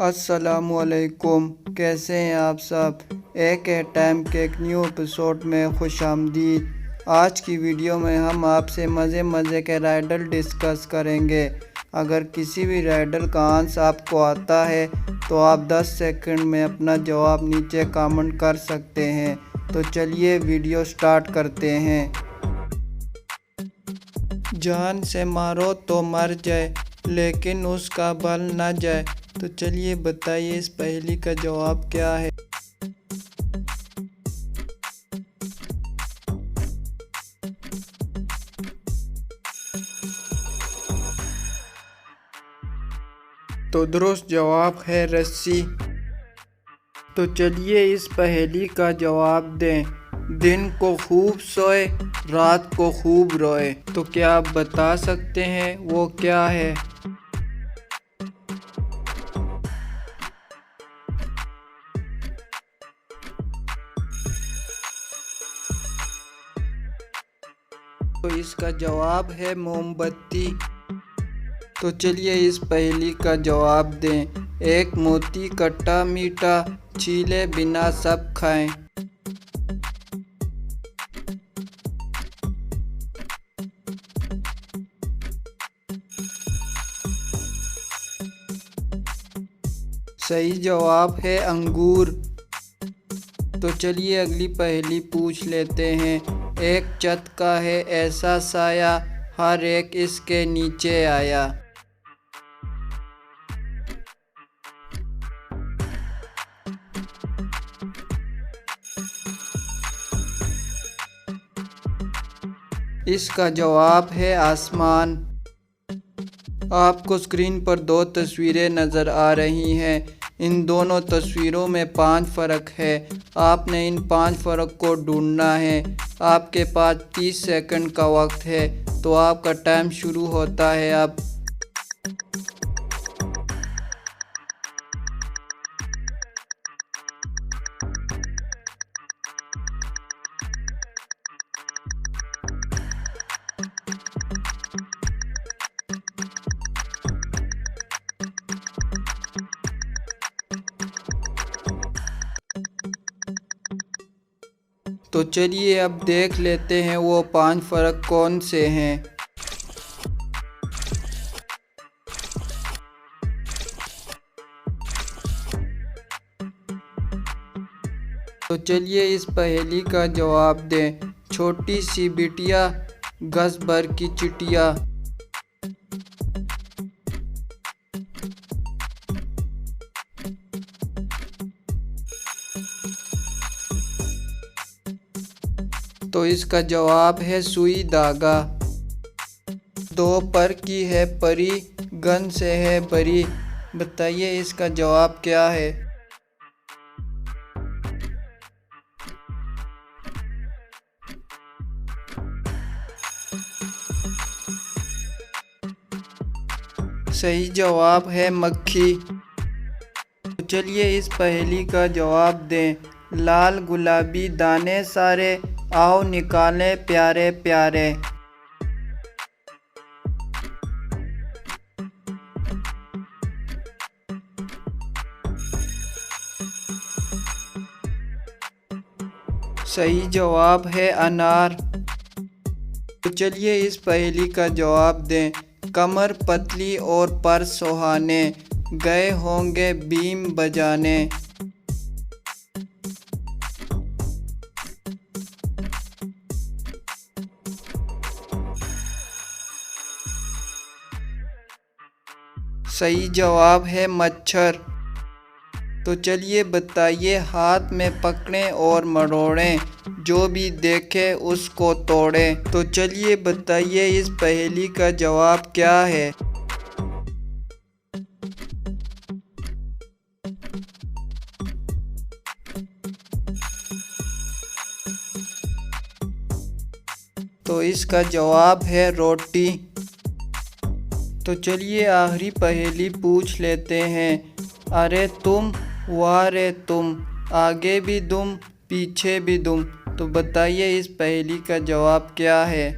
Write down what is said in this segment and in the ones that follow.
अस्सलामुअलैकुम, कैसे हैं आप सब। एक है टाइम के एक न्यू एपिसोड में खुशामदीद। आज की वीडियो में हम आपसे मज़े के राइडल डिस्कस करेंगे। अगर किसी भी राइडल का आंसर आपको आता है तो आप 10 सेकंड में अपना जवाब नीचे कमेंट कर सकते हैं। तो चलिए वीडियो स्टार्ट करते हैं। जान से मारो तो मर जाए लेकिन उसका बल न जाए। तो चलिए बताइए इस पहेली का जवाब क्या है। तो दुरुस्त जवाब है रस्सी। तो चलिए इस पहेली का जवाब दें। दिन को खूब सोए, रात को खूब रोए। तो क्या आप बता सकते हैं वो क्या है। तो इसका जवाब है मोमबत्ती। तो चलिए इस पहेली का जवाब दें। एक मोती खट्टा मीठा, छीले बिना सब खाएं। सही जवाब है अंगूर। तो चलिए अगली पहेली पूछ लेते हैं। एक छत का है ऐसा साया, हर एक इसके नीचे आया। इसका जवाब है आसमान। आपको स्क्रीन पर दो तस्वीरें नज़र आ रही हैं। इन दोनों तस्वीरों में 5 फ़र्क है। आपने इन 5 फ़र्क को ढूंढना है। आपके पास 30 सेकंड का वक्त है। तो आपका टाइम शुरू होता है अब। तो चलिए अब देख लेते हैं वो 5 फ़र्क कौन से हैं। तो चलिए इस पहेली का जवाब दें। छोटी सी बिटिया, गज भर की चिटिया। तो इसका जवाब है सुई धागा। 2 पर की है परी, गन से है बरी। बताइए इसका जवाब क्या है। सही जवाब है मक्खी। तो चलिए इस पहेली का जवाब दें। लाल गुलाबी दाने सारे, आओ निकालें प्यारे प्यारे। सही जवाब है अनार। तो चलिए इस पहेली का जवाब दें। कमर पतली और पर सुहाने, गए होंगे बीम बजाने। सही जवाब है मच्छर। तो चलिए बताइए हाथ में पकड़ें और मरोड़ें, जो भी देखे उसको तोड़ें। तो चलिए बताइए इस पहेली का जवाब क्या है। तो इसका जवाब है रोटी। तो चलिए आखिरी पहेली पूछ लेते हैं। अरे तुम वाह रे तुम, आगे भी दुम पीछे भी दुम। तो बताइए इस पहेली का जवाब क्या है।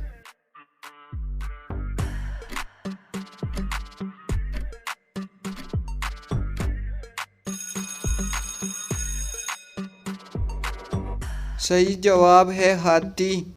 सही जवाब है हाथी।